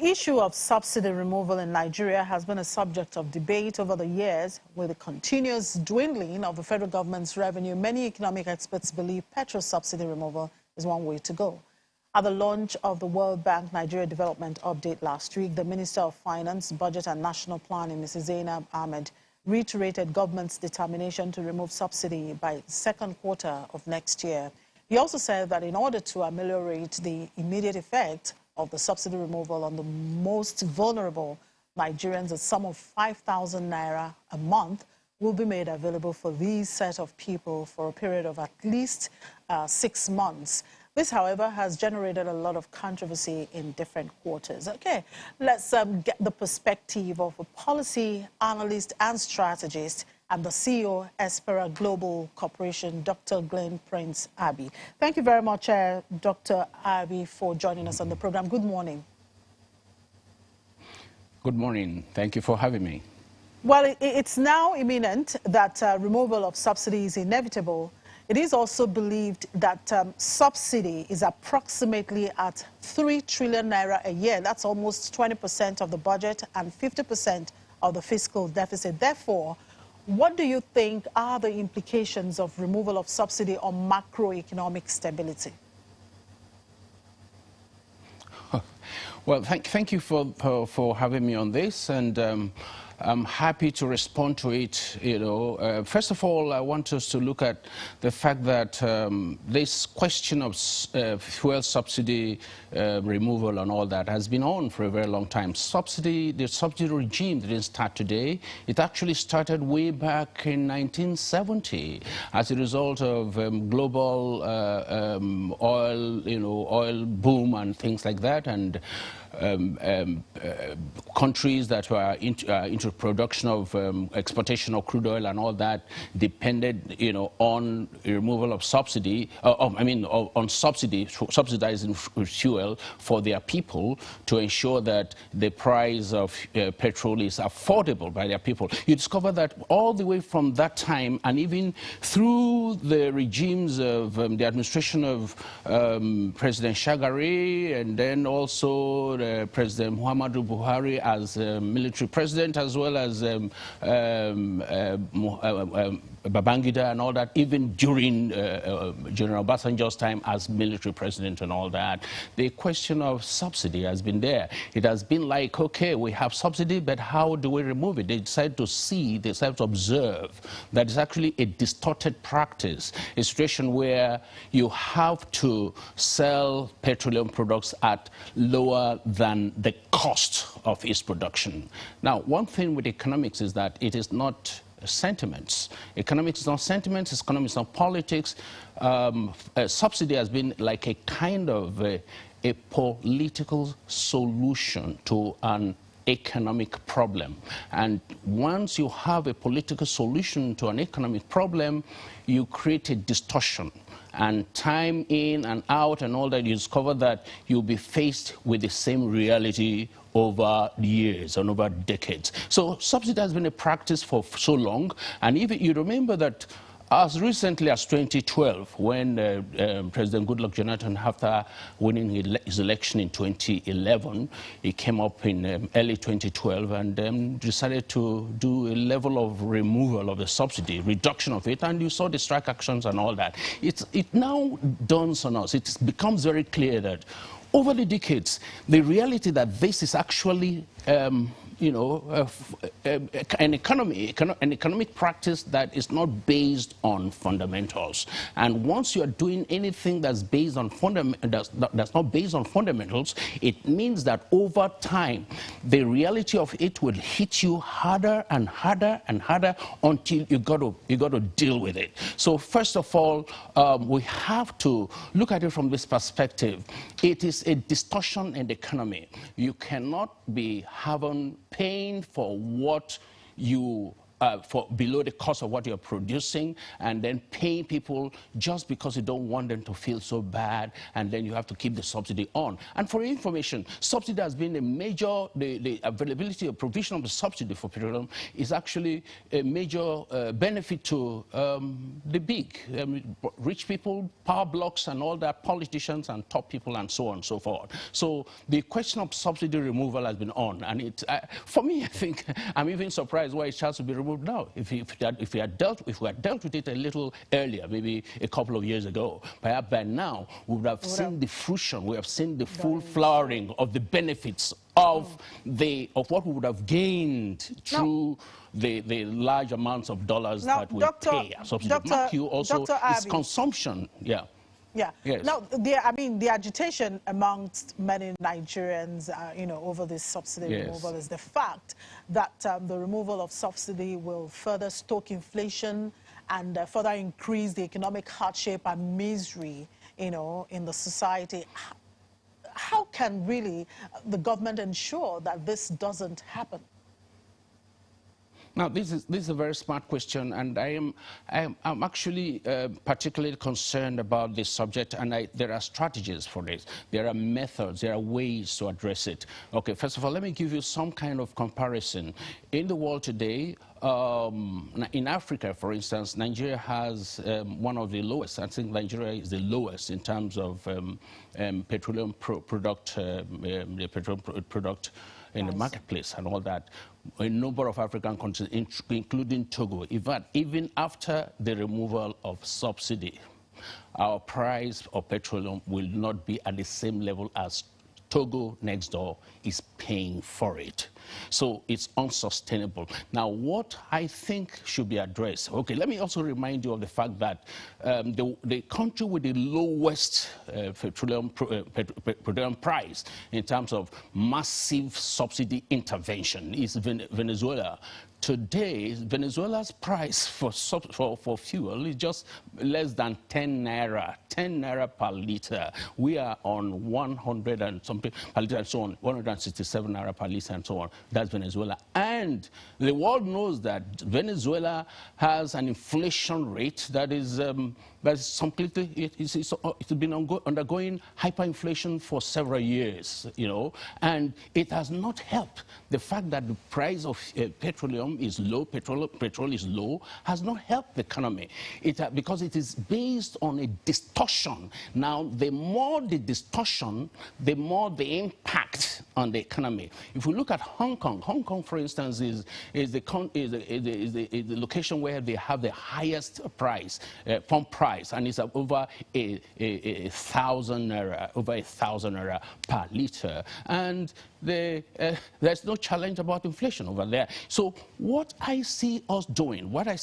The issue of subsidy removal in Nigeria has been a subject of debate over the years. With the continuous dwindling of the federal government's revenue, many economic experts believe petrol subsidy removal is one way to go. At the launch of the World Bank Nigeria Development Update last week, the Minister of Finance, Budget and National Planning, Mrs. Zainab Ahmed, reiterated government's determination to remove subsidy by the second quarter of next year. He also said that in order to ameliorate the immediate effect of the subsidy removal on the most vulnerable Nigerians, a sum of 5,000 naira a month will be made available for these set of people for a period of at least 6 months. This, however, has generated a lot of controversy in different quarters. Okay, let's get the perspective of a policy analyst and strategist and the CEO, Espera Global Corporation, Dr. Glenn Prince Abi. Thank you very much, Dr. Abi, for joining us on the program. Good morning. Good morning. Thank you for having me. Well, it's now imminent that removal of subsidy is inevitable. It is also believed that subsidy is approximately at 3 trillion naira a year. That's almost 20% of the budget and 50% of the fiscal deficit. Therefore, what do you think are the implications of removal of subsidy on macroeconomic stability? Well, thank you for having me on this, and I'm happy to respond to it. First of all, I want us to look at the fact that this question of fuel subsidy removal and all that has been on for a very long time. The subsidy regime didn't start today. It actually started way back in 1970 as a result of global oil boom and things like that, and countries that were into production of exportation of crude oil and all that depended, on removal of subsidy. On subsidizing fuel for their people to ensure that the price of petrol is affordable by their people. You discover that all the way from that time, and even through the regimes of the administration of President Shagari, and then also President Muhammadu Buhari as military president, as well as Babangida and all that, even during General Obasanjo's time as military president and all that. The question of subsidy has been there. It has been like, okay, we have subsidy, but how do we remove it? They decided to observe that it's actually a distorted practice, a situation where you have to sell petroleum products at lower than the cost of its production. Now, one thing with economics is that it is not sentiments. Economics is not sentiments, economics is not politics. Subsidy has been like a kind of a political solution to an economic problem. And once you have a political solution to an economic problem, you create a distortion. And time in and out and all that, you discover that you'll be faced with the same reality over years and over decades. So subsidy has been a practice for so long. And even you remember that as recently as 2012, when President Goodluck Jonathan, after winning his election in 2011, he came up in early 2012 and decided to do a level of removal of the subsidy, reduction of it, and you saw the strike actions and all that. It now dawns on us, it becomes very clear that over the decades, the reality that this is actually an economic practice that is not based on fundamentals. And once you are doing anything that's based on that's not based on fundamentals, it means that over time, the reality of it will hit you harder and harder and harder until you got to deal with it. So first of all, we have to look at it from this perspective. It is a distortion in the economy. You cannot be paying for what you for below the cost of what you're producing, and then paying people just because you don't want them to feel so bad, and then you have to keep the subsidy on. And for your information, subsidy has been a major, the availability or provision of the subsidy for petroleum is actually a major benefit to the big, rich people, power blocks and all that, politicians and top people and so on and so forth. So the question of subsidy removal has been on, and it, for me, I think I'm even surprised why it has to be removed now. If we had dealt with it a little earlier, maybe a couple of years ago, perhaps by now we would have seen the fruition, we have seen the full flowering of the benefits of what we would have gained through the large amounts of dollars that we pay as subsidy. Mark you also is consumption. Yeah. Yeah. Yes. Now, the agitation amongst many Nigerians, over this subsidy removal is the fact that the removal of subsidy will further stoke inflation and further increase the economic hardship and misery, in the society. How can really the government ensure that this doesn't happen? Now, this is a very smart question, and I'm actually particularly concerned about this subject, and there are strategies for this. There are methods, there are ways to address it. Okay, first of all, let me give you some kind of comparison. In the world today, in Africa, for instance, Nigeria has one of the lowest. I think Nigeria is the lowest in terms of petroleum product, the petroleum product in the marketplace and all that. A number of African countries, including Togo, even after the removal of subsidy, our price of petroleum will not be at the same level as Togo next door is paying for it. So it's unsustainable. Now, what I think should be addressed, okay, let me also remind you of the fact that the country with the lowest petroleum price in terms of massive subsidy intervention is Venezuela. Today, Venezuela's price for fuel is just less than 10 naira per liter. We are on 100 and something per liter and so on, 167 naira per liter and so on. That's Venezuela. And the world knows that Venezuela has an inflation rate that is completely, it's been undergoing hyperinflation for several years, and it has not helped. The fact that the price of petroleum is low, petrol is low, has not helped the economy. Because it is based on a distortion. Now, the more the distortion, the more the impact on the economy. If we look at Hong Kong, for instance, is the location where they have the highest price, pump price, and it's over 1,000 naira per liter. And there's no challenge about inflation over there. So what I see us doing, what I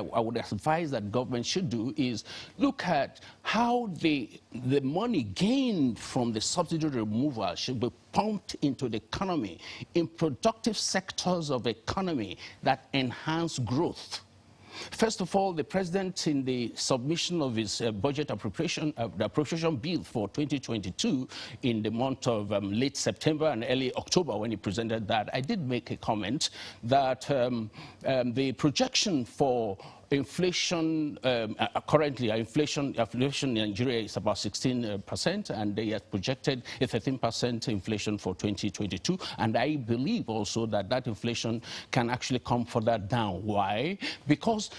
would advise that government should do is look at how the money gained from the subsidy removal should be pumped into the economy, in productive sectors of the economy that enhance growth. First of all, the president, in the submission of his budget appropriation, the appropriation bill for 2022 in the month of late September and early October, when he presented that, I did make a comment that the projection for inflation, currently inflation in Nigeria is about 16%, and they have projected a 13% inflation for 2022. And I believe also that inflation can actually come further down. Why? Because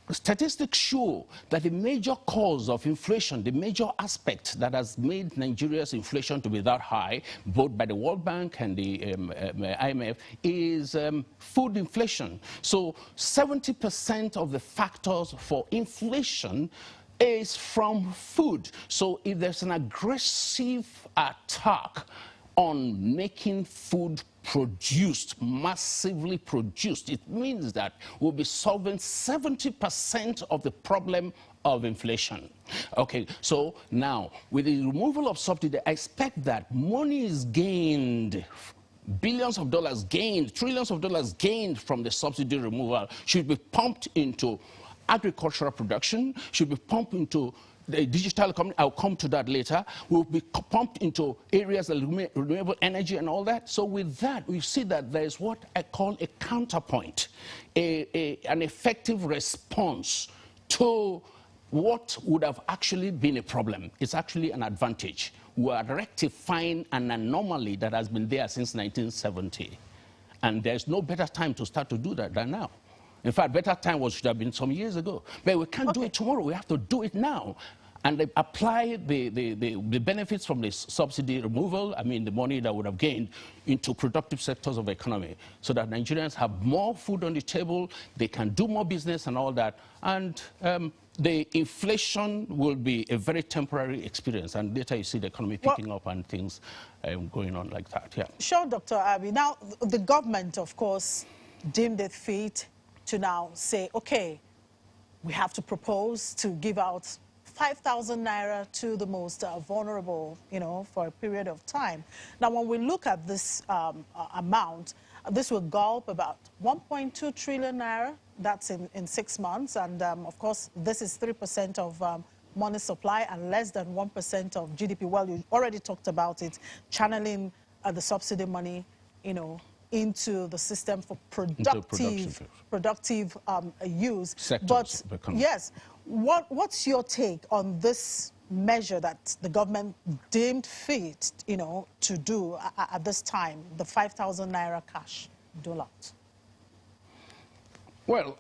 statistics show that the major cause of inflation, the major aspect that has made Nigeria's inflation to be that high, both by the World Bank and the IMF, is food inflation. So 70% of the factors for inflation is from food. So if there's an aggressive attack on making food produced, massively produced, it means that we'll be solving 70% of the problem of inflation. Okay, so now with the removal of subsidy, I expect that money is gained, billions of dollars gained, trillions of dollars gained from the subsidy removal should be pumped into agricultural production should be pumped into the digital economy. I'll come to that later. Will be pumped into areas of renewable energy and all that. So with that, we see that there is what I call a counterpoint, an effective response to what would have actually been a problem. It's actually an advantage. We are rectifying an anomaly that has been there since 1970. And there's no better time to start to do that than now. In fact, better time should have been some years ago. But we can't do it tomorrow. We have to do it now. And they apply the benefits from the subsidy removal, I mean the money that would have gained, into productive sectors of the economy, so that Nigerians have more food on the table, they can do more business and all that. And the inflation will be a very temporary experience. And later you see the economy picking up and things going on like that. Yeah. Sure, Dr. Abi. Now, the government, of course, deemed it fit to now say, okay, we have to propose to give out 5,000 naira to the most vulnerable, for a period of time. Now, when we look at this amount, this will gulp about 1.2 trillion naira. That's in 6 months. And, of course, this is 3% of money supply and less than 1% of GDP. Well, you already talked about it, channeling the subsidy money, into the system for productive use. Sectors, but yes, what's your take on this measure that the government deemed fit, to do at this time, the 5,000 naira cash dole out? Well,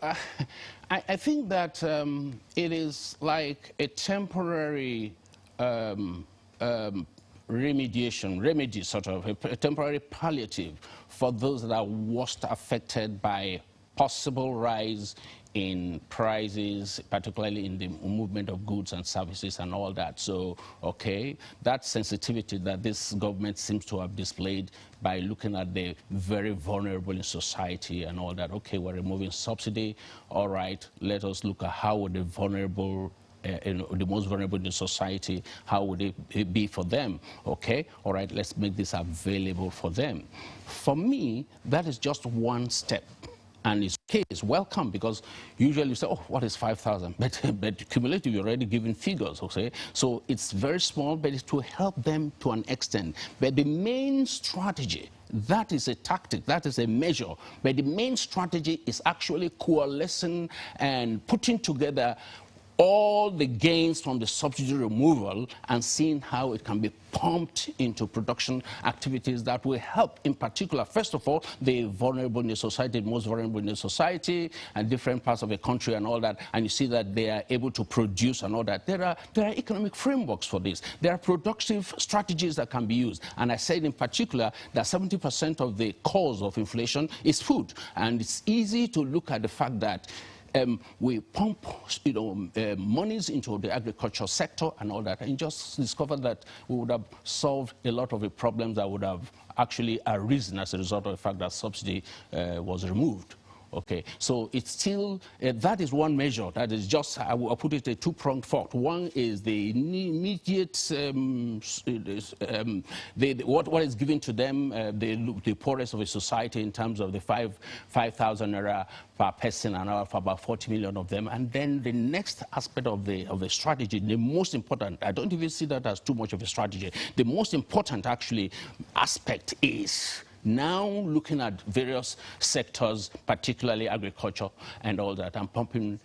I think that it is like a temporary remedy, sort of, a temporary palliative for those that are worst affected by possible rise in prices, particularly in the movement of goods and services and all that. So, okay, that sensitivity that this government seems to have displayed by looking at the very vulnerable in society and all that. Okay, we're removing subsidy. All right, let us look at how would the vulnerable the most vulnerable in the society, how would it be for them? Okay, all right, let's make this available for them. For me, that is just one step. And it's okay, it's welcome, because usually you say, oh, what is 5,000? But cumulative, you're already giving figures, okay? So it's very small, but it's to help them to an extent. But the main strategy, that is a tactic, that is a measure. But the main strategy is actually coalescing and putting together all the gains from the subsidy removal and seeing how it can be pumped into production activities that will help, in particular, first of all, the vulnerable in the society, the most vulnerable in the society, and different parts of the country and all that. And you see that they are able to produce and all that. There are economic frameworks for this. There are productive strategies that can be used. And I said in particular that 70% of the cause of inflation is food. And it's easy to look at the fact that we pump, monies into the agricultural sector and all that, and just discovered that we would have solved a lot of the problems that would have actually arisen as a result of the fact that subsidy was removed. Okay, so it's still, that is one measure. That is just, I will put it a two-pronged fork. One is the immediate, what is given to them, the poorest of the society in terms of the 5,000 naira per person and for about 40 million of them. And then the next aspect of the strategy, the most important, I don't even see that as too much of a strategy. The most important, actually, aspect is now looking at various sectors, particularly agriculture and all that, and pumping,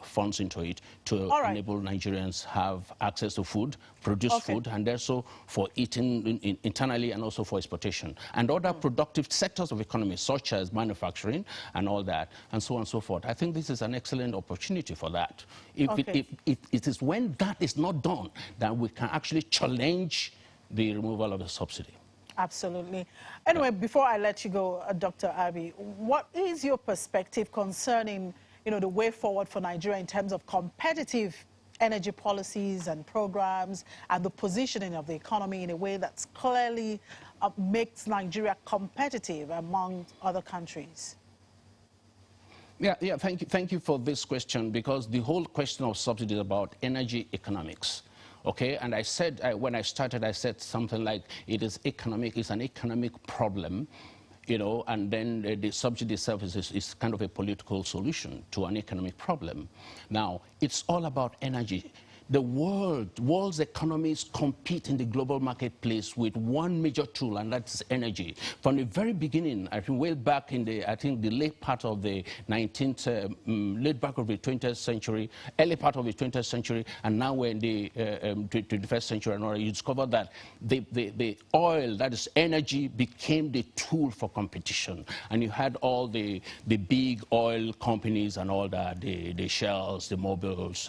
funds into it to enable Nigerians have access to food, produce food, and also for eating internally and also for exportation. And other productive sectors of economy, such as manufacturing and all that, and so on and so forth. I think this is an excellent opportunity for that. If it is when that is not done that we can actually challenge the removal of the subsidy. Absolutely. Anyway, before I let you go, Dr. Abi, what is your perspective concerning, the way forward for Nigeria in terms of competitive energy policies and programs and the positioning of the economy in a way that's clearly makes Nigeria competitive among other countries? Yeah, thank you for this question, because the whole question of subsidy is about energy economics. Okay, and I said, when I started, I said something like, it's an economic problem, you know, and then the subsidy itself is kind of a political solution to an economic problem. Now, it's all about energy. The world's economies compete in the global marketplace with one major tool, and that's energy. From the very beginning, I think way back in the, the late part of the 20th century, early part of the 20th century, and now we're in the 21st century, and you discover that the oil, that is energy, became the tool for competition. And you had all the big oil companies and all that, the Shells, the Mobiles,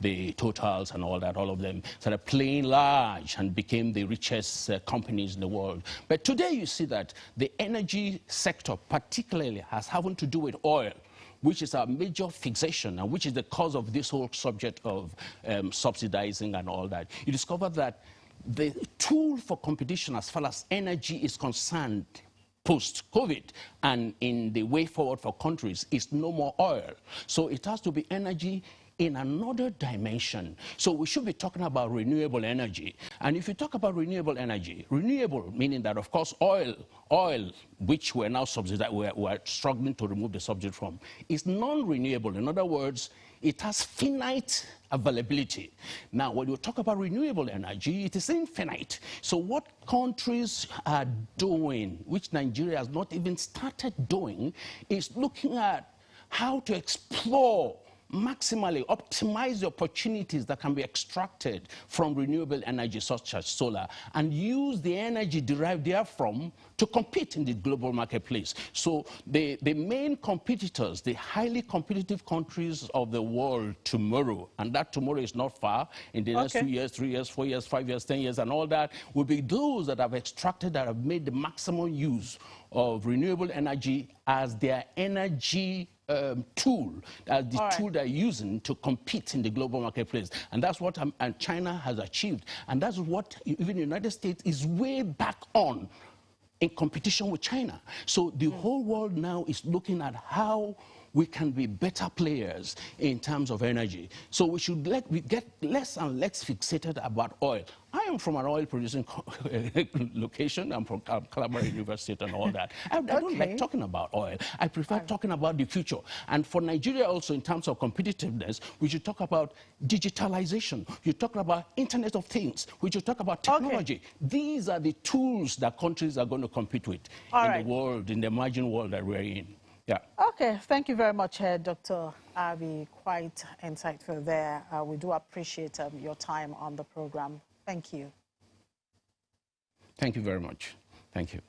the Totals and all that, all of them started playing large and became the richest companies in the world. But today you see that the energy sector particularly has having to do with oil, which is our major fixation and which is the cause of this whole subject of subsidizing and all that. You discover that the tool for competition as far as energy is concerned post-COVID and in the way forward for countries is no more oil. So it has to be energy in another dimension. So we should be talking about renewable energy. And if you talk about renewable energy, renewable meaning that, of course, oil, which we're now subsidizing, we're struggling to remove the subsidy from, is non-renewable. In other words, it has finite availability. Now, when you talk about renewable energy, it is infinite. So what countries are doing, which Nigeria has not even started doing, is looking at how to explore maximally optimize the opportunities that can be extracted from renewable energy such as solar and use the energy derived therefrom to compete in the global marketplace. So the main competitors, the highly competitive countries of the world tomorrow, and that tomorrow is not far, in the next 2 years, 3 years, 4 years, 5 years, 10 years, and all that, will be those that have extracted, that have made the maximum use of renewable energy as their energy tool, the tool they're using to compete in the global marketplace. And that's what China has achieved. And that's what even the United States is way back on in competition with China. So the whole world now is looking at how we can be better players in terms of energy. So we should get less and less fixated about oil. I am from an oil producing location. I'm from Calabar University and all that. I don't like talking about oil. I prefer talking about the future. And for Nigeria also, in terms of competitiveness, we should talk about digitalization. You talk about Internet of Things. We should talk about technology. These are the tools that countries are going to compete with in the world, in the emerging world that we're in. Yeah. Okay, thank you very much, Dr. Abi. Quite insightful there. We do appreciate your time on the program. Thank you. Thank you very much. Thank you.